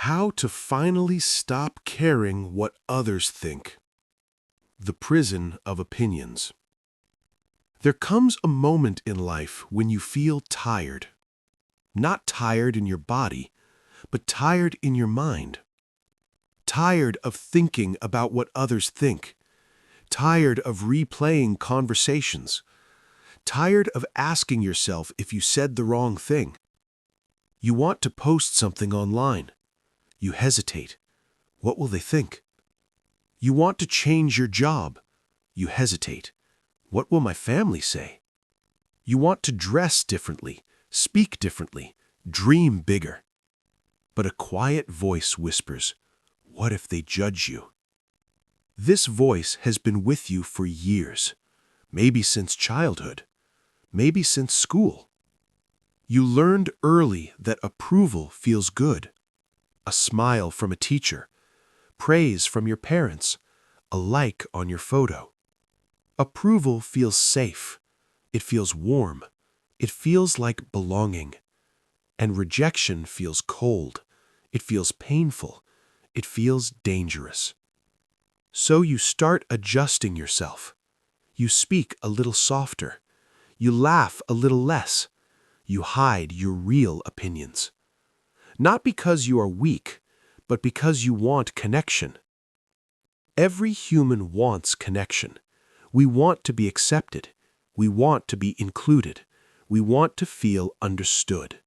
How to finally stop caring what others think. The prison of opinions. There comes a moment in life when you feel tired. Not tired in your body, but tired in your mind. Tired of thinking about what others think. Tired of replaying conversations. Tired of asking yourself if you said the wrong thing. You want to post something online. You hesitate. What will they think? You want to change your job. You hesitate. What will my family say? You want to dress differently, speak differently, dream bigger. But a quiet voice whispers, "What if they judge you?" This voice has been with you for years, maybe since childhood, maybe since school. You learned early that approval feels good. A smile from a teacher, praise from your parents, a like on your photo. Approval feels safe. It feels warm. It feels like belonging. And rejection feels cold. It feels painful. It feels dangerous. So you start adjusting yourself. You speak a little softer. You laugh a little less. You hide your real opinions. Not because you are weak, but because you want connection. Every human wants connection. We want to be accepted. We want to be included. We want to feel understood.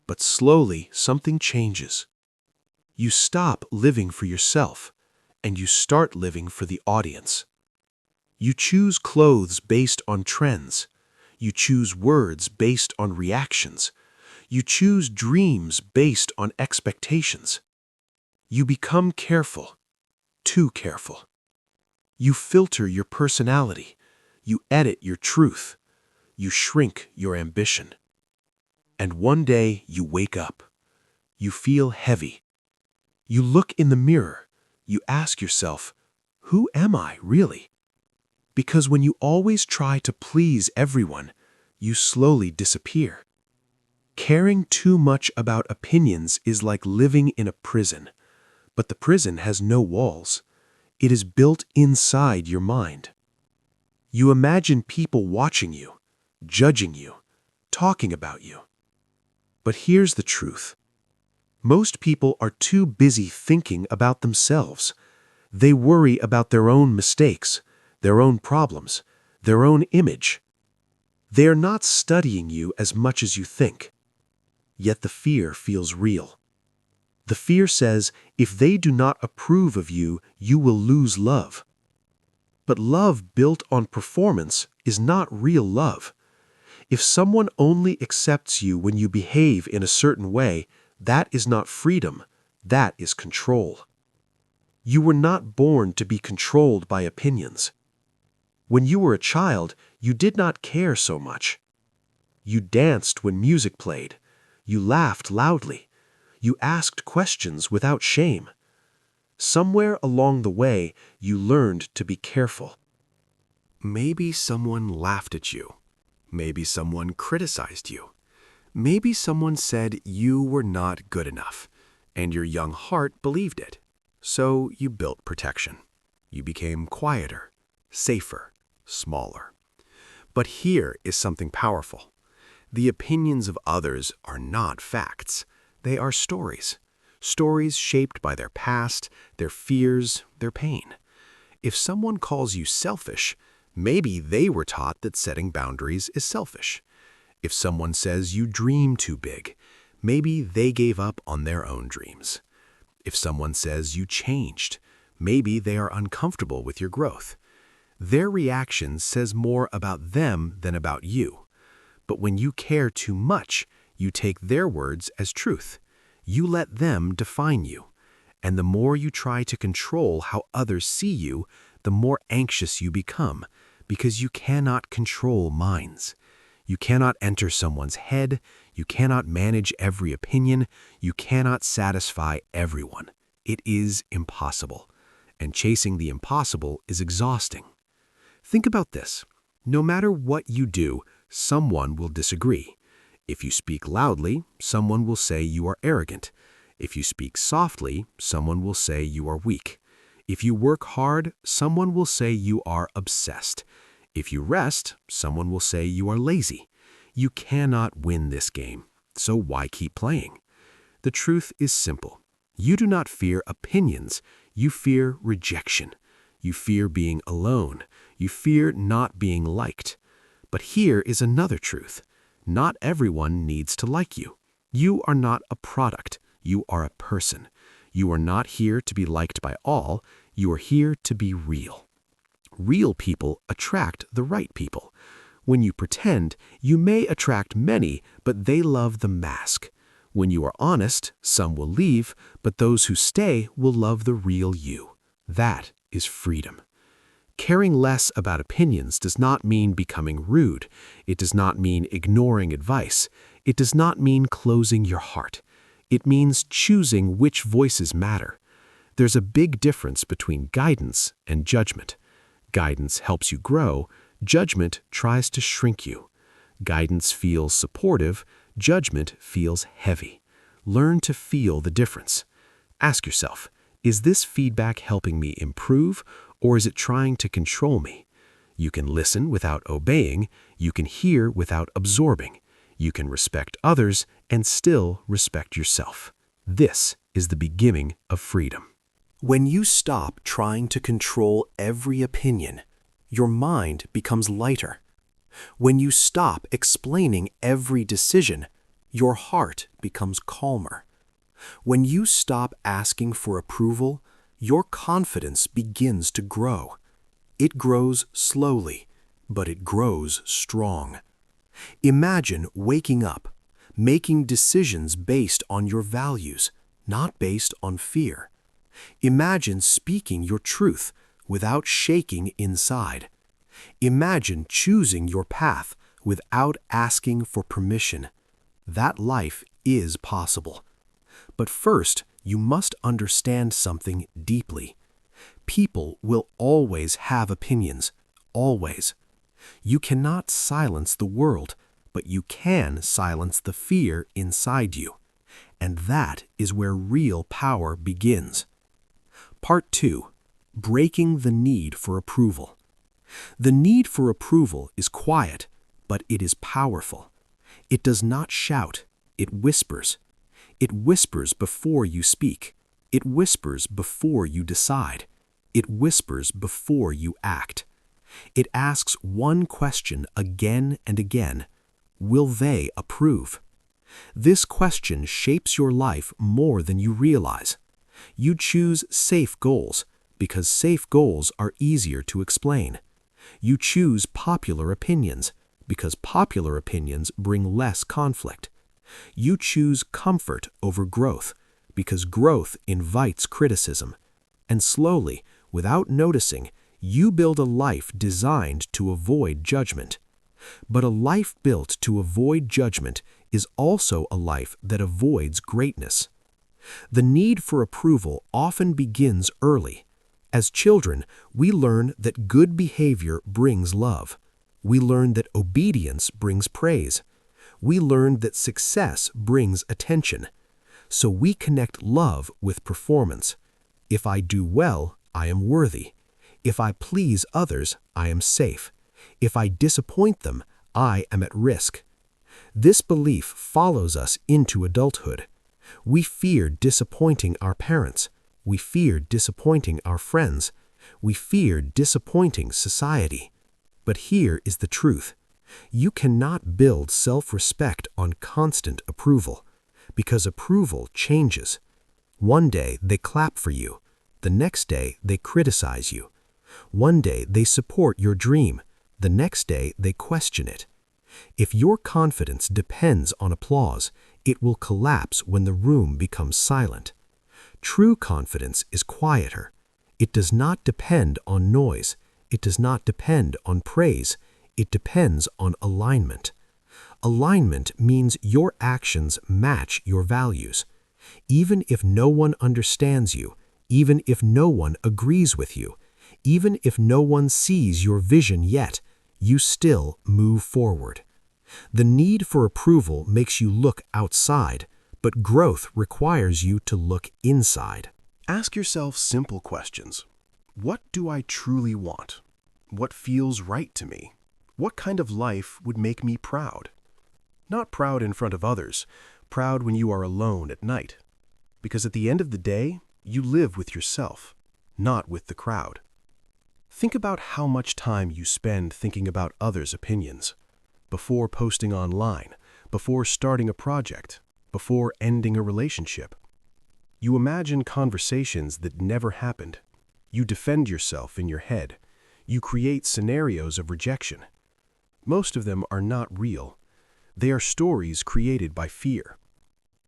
But slowly, something changes. You stop living for yourself, and you start living for the audience. You choose clothes based on trends. You choose words based on reactions. You choose dreams based on expectations. You become careful, too careful. You filter your personality. You edit your truth. You shrink your ambition. And one day you wake up. You feel heavy. You look in the mirror. You ask yourself, who am I really? Because when you always try to please everyone, you slowly disappear. Caring too much about opinions is like living in a prison, but the prison has no walls. It is built inside your mind. You imagine people watching you, judging you, talking about you. But here's the truth. Most people are too busy thinking about themselves. They worry about their own mistakes, their own problems, their own image. They are not studying you as much as you think. Yet the fear feels real. The fear says, if they do not approve of you, you will lose love. But love built on performance is not real love. If someone only accepts you when you behave in a certain way, that is not freedom, that is control. You were not born to be controlled by opinions. When you were a child, you did not care so much. You danced when music played. You laughed loudly. You asked questions without shame. Somewhere along the way, you learned to be careful. Maybe someone laughed at you. Maybe someone criticized you. Maybe someone said you were not good enough, and your young heart believed it. So you built protection. You became quieter, safer, smaller. But here is something powerful. The opinions of others are not facts. They are stories. Stories shaped by their past, their fears, their pain. If someone calls you selfish, maybe they were taught that setting boundaries is selfish. If someone says you dream too big, maybe they gave up on their own dreams. If someone says you changed, maybe they are uncomfortable with your growth. Their reaction says more about them than about you. But when you care too much, you take their words as truth. You let them define you. And the more you try to control how others see you, the more anxious you become, because you cannot control minds. You cannot enter someone's head. You cannot manage every opinion. You cannot satisfy everyone. It is impossible. And chasing the impossible is exhausting. Think about this. No matter what you do, someone will disagree. If you speak loudly, someone will say you are arrogant. If you speak softly, someone will say you are weak. If you work hard, someone will say you are obsessed. If you rest, someone will say you are lazy. You cannot win this game, so why keep playing? The truth is simple. You do not fear opinions, you fear rejection. You fear being alone. You fear not being liked. But here is another truth. Not everyone needs to like you. You are not a product. You are a person. You are not here to be liked by all. You are here to be real. Real people attract the right people. When you pretend, you may attract many, but they love the mask. When you are honest, some will leave, but those who stay will love the real you. That is freedom. Caring less about opinions does not mean becoming rude. It does not mean ignoring advice. It does not mean closing your heart. It means choosing which voices matter. There's a big difference between guidance and judgment. Guidance helps you grow. Judgment tries to shrink you. Guidance feels supportive. Judgment feels heavy. Learn to feel the difference. Ask yourself, is this feedback helping me improve, or is it trying to control me? You can listen without obeying. You can hear without absorbing. You can respect others and still respect yourself. This is the beginning of freedom. When you stop trying to control every opinion, your mind becomes lighter. When you stop explaining every decision, your heart becomes calmer. When you stop asking for approval, your confidence begins to grow. It grows slowly, but it grows strong. Imagine waking up, making decisions based on your values, not based on fear. Imagine speaking your truth without shaking inside. Imagine choosing your path without asking for permission. That life is possible. But first, you must understand something deeply. People will always have opinions, always. You cannot silence the world, but you can silence the fear inside you. And that is where real power begins. Part 2. Breaking the need for approval. The need for approval is quiet, but it is powerful. It does not shout, it whispers. It whispers before you speak. It whispers before you decide. It whispers before you act. It asks one question again and again. Will they approve? This question shapes your life more than you realize. You choose safe goals because safe goals are easier to explain. You choose popular opinions because popular opinions bring less conflict. You choose comfort over growth because growth invites criticism. And slowly, without noticing, you build a life designed to avoid judgment. But a life built to avoid judgment is also a life that avoids greatness. The need for approval often begins early. As children, we learn that good behavior brings love. We learn that obedience brings praise. We learn that success brings attention. So we connect love with performance. If I do well, I am worthy. If I please others, I am safe. If I disappoint them, I am at risk. This belief follows us into adulthood. We fear disappointing our parents. We fear disappointing our friends. We fear disappointing society. But here is the truth. You cannot build self-respect on constant approval, because approval changes. One day they clap for you. The next day they criticize you. One day they support your dream. The next day they question it. If your confidence depends on applause, it will collapse when the room becomes silent. True confidence is quieter. It does not depend on noise. It does not depend on praise. It depends on alignment. Alignment means your actions match your values. Even if no one understands you, even if no one agrees with you, even if no one sees your vision yet, you still move forward. The need for approval makes you look outside, but But growth requires you to look inside. Ask yourself simple questions. What do I truly want? What feels right to me? What kind of life would make me proud? Not proud in front of others, proud when you are alone at night. Because at the end of the day, you live with yourself, not with the crowd. Think about how much time you spend thinking about others' opinions. Before posting online, before starting a project, before ending a relationship. You imagine conversations that never happened. You defend yourself in your head. You create scenarios of rejection. Most of them are not real. They are stories created by fear.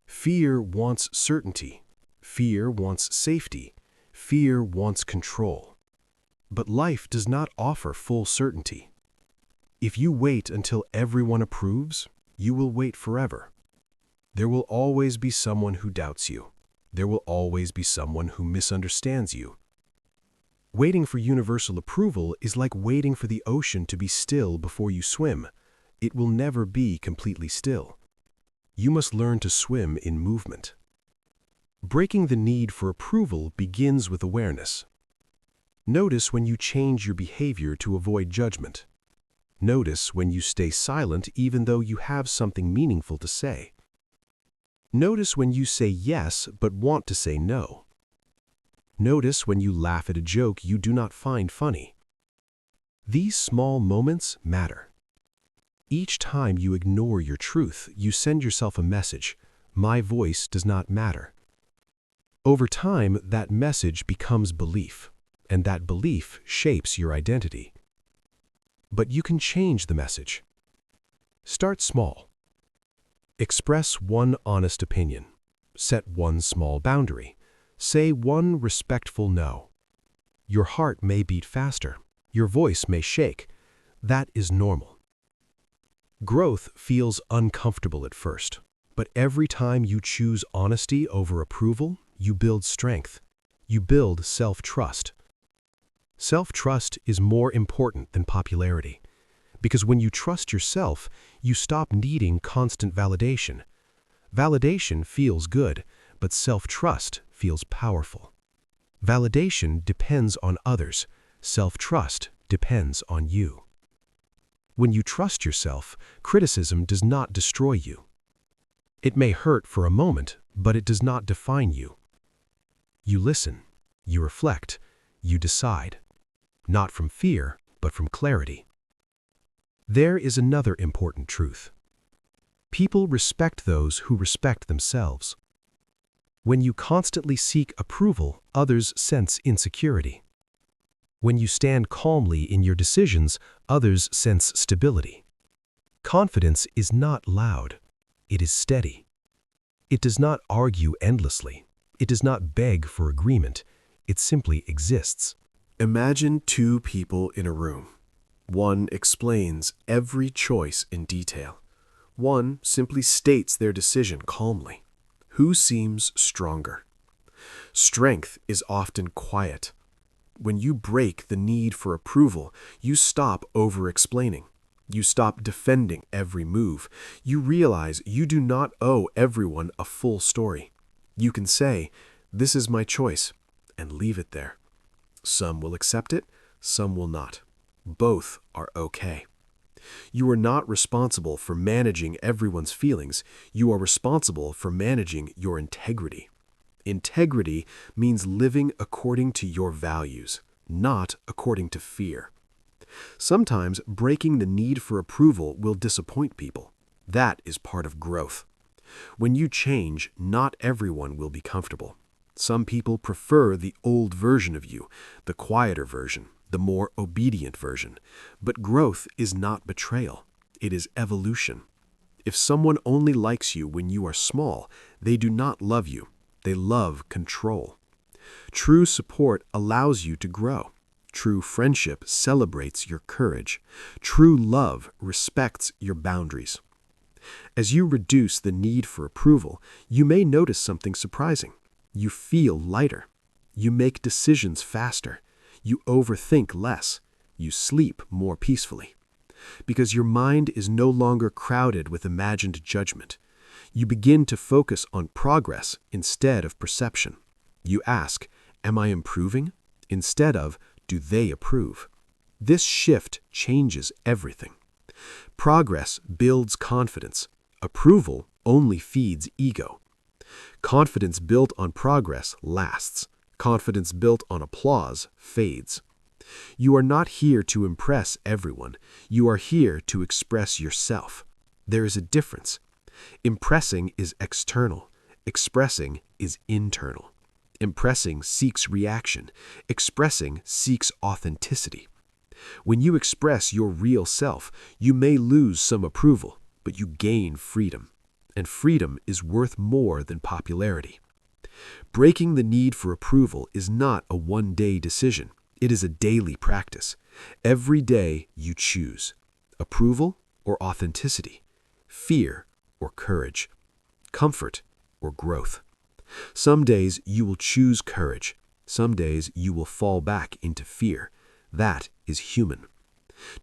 Fear wants certainty. Fear wants safety. Fear wants control. But life does not offer full certainty. If you wait until everyone approves, you will wait forever. There will always be someone who doubts you. There will always be someone who misunderstands you. Waiting for universal approval is like waiting for the ocean to be still before you swim. It will never be completely still. You must learn to swim in movement. Breaking the need for approval begins with awareness. Notice when you change your behavior to avoid judgment. Notice when you stay silent even though you have something meaningful to say. Notice when you say yes but want to say no. Notice when you laugh at a joke you do not find funny. These small moments matter. Each time you ignore your truth, you send yourself a message. My voice does not matter. Over time, that message becomes belief, and that belief shapes your identity. But you can change the message. Start small. Express one honest opinion. Set one small boundary. Say one respectful no. Your heart may beat faster. Your voice may shake. That is normal. Growth feels uncomfortable at first, but every time you choose honesty over approval, you build strength. You build self-trust. Self-trust is more important than popularity, because when you trust yourself, you stop needing constant validation. Validation feels good, but self-trust feels powerful. Validation depends on others. Self-trust depends on you. When you trust yourself, criticism does not destroy you. It may hurt for a moment, but it does not define you. You listen, you reflect, you decide. Not from fear, but from clarity. There is another important truth. People respect those who respect themselves. When you constantly seek approval, others sense insecurity. When you stand calmly in your decisions, others sense stability. Confidence is not loud. It is steady. It does not argue endlessly. It does not beg for agreement. It simply exists. Imagine two people in a room. One explains every choice in detail. One simply states their decision calmly. Who seems stronger? Strength is often quiet. When you break the need for approval, you stop over-explaining. You stop defending every move. You realize you do not owe everyone a full story. You can say, "This is my choice," and leave it there. Some will accept it, some will not. Both are okay. You are not responsible for managing everyone's feelings. You are responsible for managing your integrity. Integrity means living according to your values, not according to fear. Sometimes breaking the need for approval will disappoint people. That is part of growth. When you change, not everyone will be comfortable. Some people prefer the old version of you, the quieter version, the more obedient version. But growth is not betrayal. It is evolution. If someone only likes you when you are small, they do not love you. They love control. True support allows you to grow. True friendship celebrates your courage. True love respects your boundaries. As you reduce the need for approval, you may notice something surprising. You feel lighter. You make decisions faster. You overthink less. You sleep more peacefully. Because your mind is no longer crowded with imagined judgment. You begin to focus on progress instead of perception. You ask, "Am I improving?" instead of, "Do they approve?" This shift changes everything. Progress builds confidence. Approval only feeds ego. Confidence built on progress lasts. Confidence built on applause fades. You are not here to impress everyone. You are here to express yourself. There is a difference. Impressing is external. Expressing is internal. Impressing seeks reaction. Expressing seeks authenticity. When you express your real self, you may lose some approval, but you gain freedom. And freedom is worth more than popularity. Breaking the need for approval is not a one-day decision. It is a daily practice. Every day you choose approval or authenticity, fear or courage, comfort or growth. Some days you will choose courage. Some days you will fall back into fear. That is human.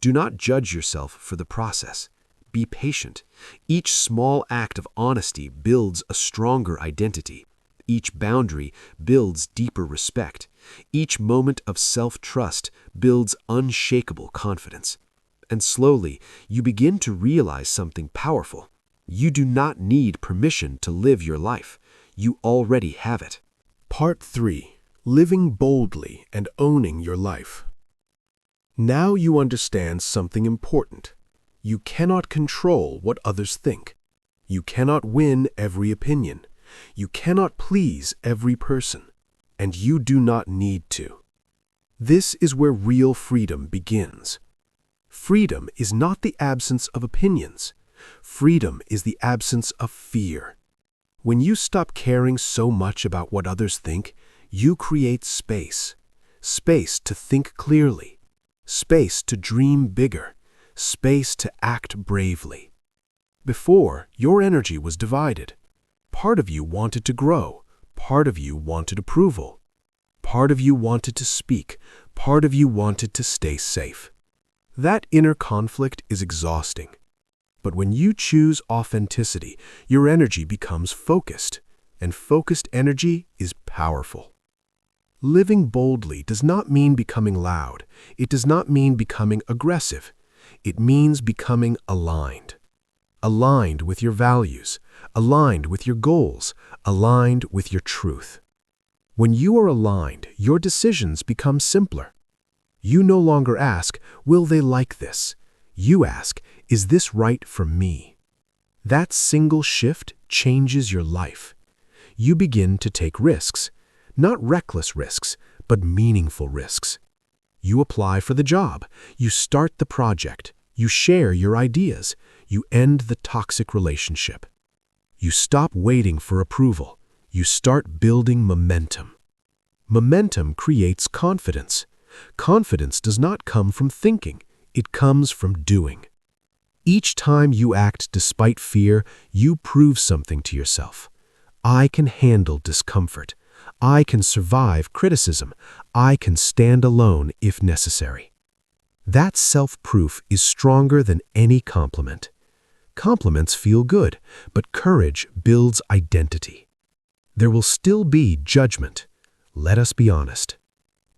Do not judge yourself for the process. Be patient. Each small act of honesty builds a stronger identity. Each boundary builds deeper respect. Each moment of self-trust builds unshakable confidence. And slowly, you begin to realize something powerful. You do not need permission to live your life. You already have it. Part 3. Living boldly and owning your life. Now you understand something important. You cannot control what others think. You cannot win every opinion. You cannot please every person. And you do not need to. This is where real freedom begins. Freedom is not the absence of opinions. Freedom is the absence of fear. When you stop caring so much about what others think, you create space. Space to think clearly. Space to dream bigger. Space to act bravely. Before, your energy was divided. Part of you wanted to grow. Part of you wanted approval. Part of you wanted to speak. Part of you wanted to stay safe. That inner conflict is exhausting. But when you choose authenticity, your energy becomes focused, and focused energy is powerful. Living boldly does not mean becoming loud. It does not mean becoming aggressive. It means becoming aligned. Aligned with your values, aligned with your goals, aligned with your truth. When you are aligned, your decisions become simpler. You no longer ask, "Will they like this?" You ask, "Is this right for me?" That single shift changes your life. You begin to take risks, not reckless risks, but meaningful risks. You apply for the job, you start the project, you share your ideas, you end the toxic relationship. You stop waiting for approval. You start building momentum. Momentum creates confidence. Confidence does not come from thinking. It comes from doing. Each time you act despite fear, you prove something to yourself. I can handle discomfort. I can survive criticism. I can stand alone if necessary. That self-proof is stronger than any compliment. Compliments feel good, but courage builds identity. There will still be judgment. Let us be honest.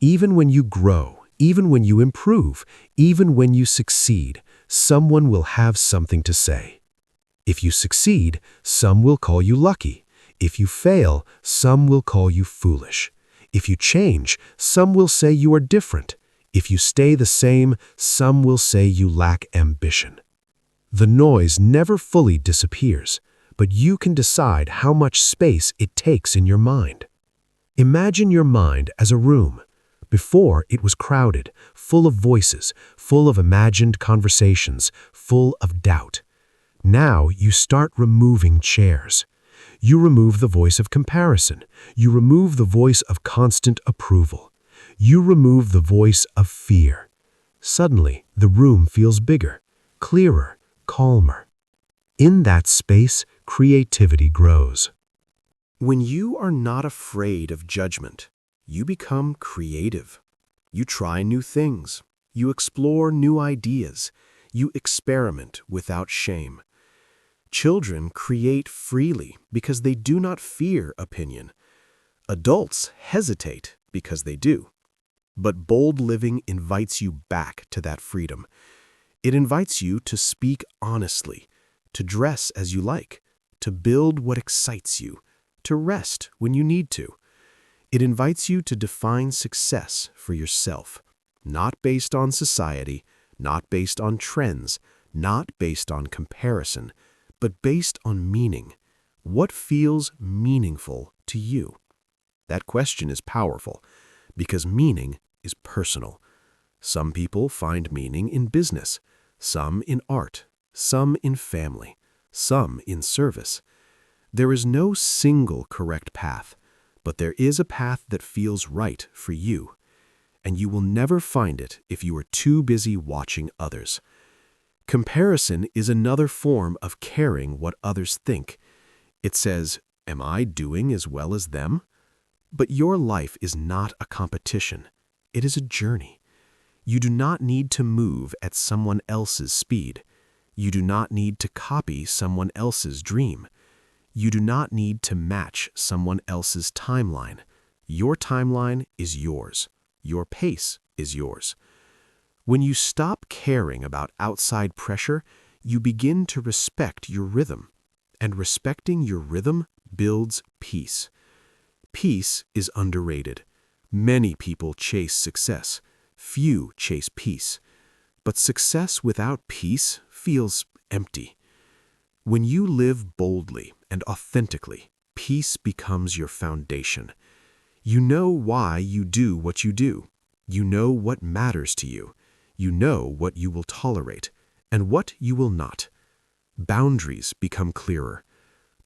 Even when you grow, even when you improve, even when you succeed, someone will have something to say. If you succeed, some will call you lucky. If you fail, some will call you foolish. If you change, some will say you are different. If you stay the same, some will say you lack ambition. The noise never fully disappears, but you can decide how much space it takes in your mind. Imagine your mind as a room. Before, it was crowded, full of voices, full of imagined conversations, full of doubt. Now you start removing chairs. You remove the voice of comparison. You remove the voice of constant approval. You remove the voice of fear. Suddenly, the room feels bigger, clearer, calmer. In that space, creativity grows. When you are not afraid of judgment, you become creative. You try new things. You explore new ideas. You experiment without shame. Children create freely because they do not fear opinion. Adults hesitate because they do. But bold living invites you back to that freedom. It invites you to speak honestly, to dress as you like, to build what excites you, to rest when you need to. It invites you to define success for yourself, not based on society, not based on trends, not based on comparison, but based on meaning. What feels meaningful to you? That question is powerful because meaning is personal. Some people find meaning in business, some in art, some in family, some in service. There is no single correct path, but there is a path that feels right for you. And you will never find it if you are too busy watching others. Comparison is another form of caring what others think. It says, "Am I doing as well as them?" But your life is not a competition. It is a journey. You do not need to move at someone else's speed. You do not need to copy someone else's dream. You do not need to match someone else's timeline. Your timeline is yours. Your pace is yours. When you stop caring about outside pressure, you begin to respect your rhythm. And respecting your rhythm builds peace. Peace is underrated. Many people chase success. Few chase peace. But success without peace feels empty. When you live boldly and authentically, peace becomes your foundation. You know why you do what you do. You know what matters to you. You know what you will tolerate and what you will not. Boundaries become clearer.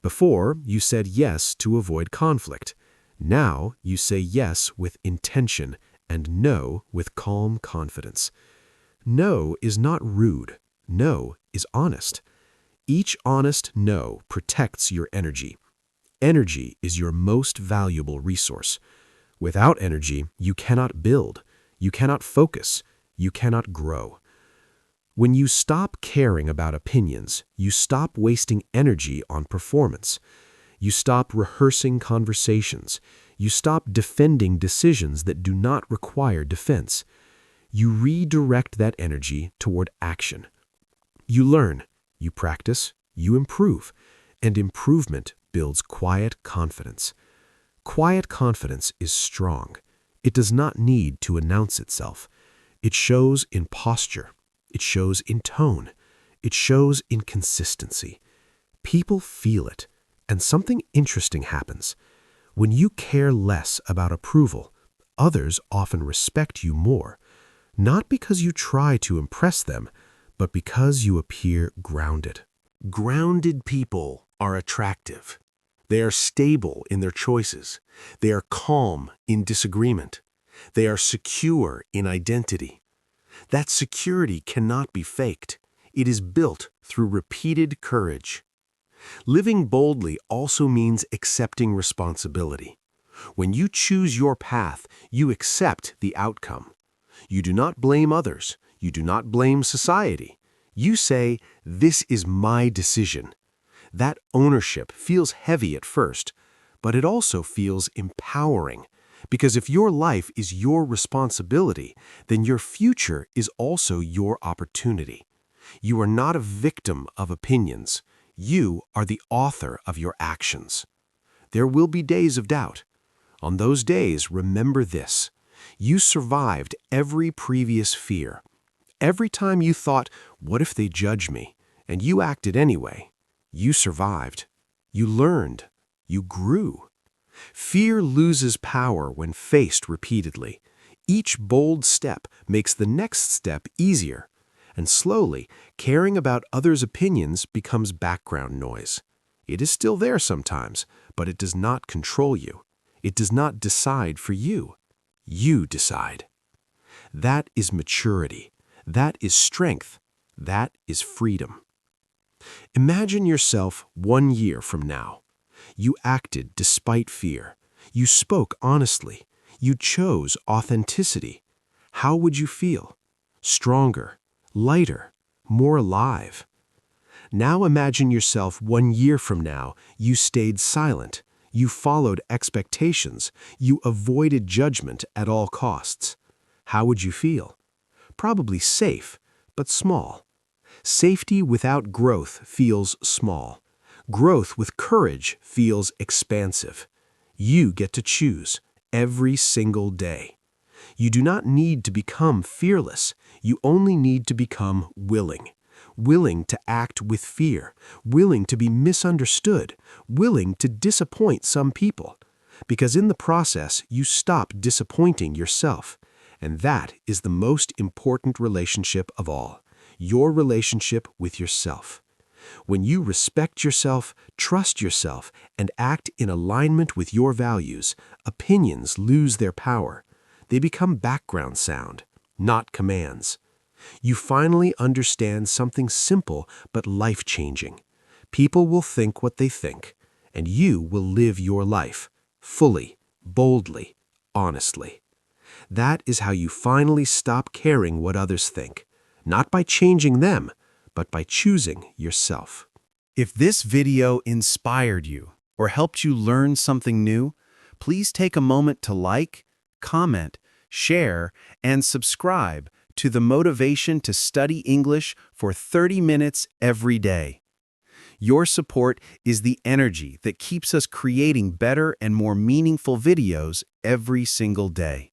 Before, you said yes to avoid conflict. Now, you say yes with intention and no with calm confidence. No is not rude. No is honest. Each honest no protects your energy. Energy is your most valuable resource. Without energy, you cannot build, you cannot focus, you cannot grow. When you stop caring about opinions, you stop wasting energy on performance. You stop rehearsing conversations. You stop defending decisions that do not require defense. You redirect that energy toward action. You learn, you practice, you improve, and improvement builds quiet confidence. Quiet confidence is strong. It does not need to announce itself. It shows in posture. It shows in tone. It shows in consistency. People feel it, and something interesting happens. When you care less about approval, others often respect you more, not because you try to impress them, but because you appear grounded. Grounded people are attractive. They are stable in their choices. They are calm in disagreement. They are secure in identity. That security cannot be faked. It is built through repeated courage. Living boldly also means accepting responsibility. When you choose your path, you accept the outcome. You do not blame others. You do not blame society. You say, "This is my decision." That ownership feels heavy at first, but it also feels empowering. Because if your life is your responsibility, then your future is also your opportunity. You are not a victim of opinions. You are the author of your actions. There will be days of doubt. On those days, remember this. You survived every previous fear. Every time you thought, "What if they judge me?" and you acted anyway, you survived. You learned. You grew. Fear loses power when faced repeatedly. Each bold step makes the next step easier. And slowly, caring about others' opinions becomes background noise. It is still there sometimes, but it does not control you. It does not decide for you. You decide. That is maturity. That is strength. That is freedom. Imagine yourself 1 year from now. You acted despite fear. You spoke honestly. You chose authenticity. How would you feel? Stronger, lighter, more alive. Now imagine yourself 1 year from now. You stayed silent. You followed expectations. You avoided judgment at all costs. How would you feel? Probably safe, but small. Safety without growth feels small. Growth with courage feels expansive. You get to choose every single day. You do not need to become fearless. You only need to become willing. Willing to act with fear. Willing to be misunderstood. Willing to disappoint some people. Because in the process, you stop disappointing yourself. And that is the most important relationship of all. Your relationship with yourself. When you respect yourself, trust yourself, and act in alignment with your values, opinions lose their power. They become background sound, not commands. You finally understand something simple but life-changing. People will think what they think, and you will live your life, fully, boldly, honestly. That is how you finally stop caring what others think, not by changing them, but by choosing yourself. If this video inspired you or helped you learn something new, please take a moment to like, comment, share, and subscribe to the Motivation to Study English for 30 minutes every day. Your support is the energy that keeps us creating better and more meaningful videos every single day.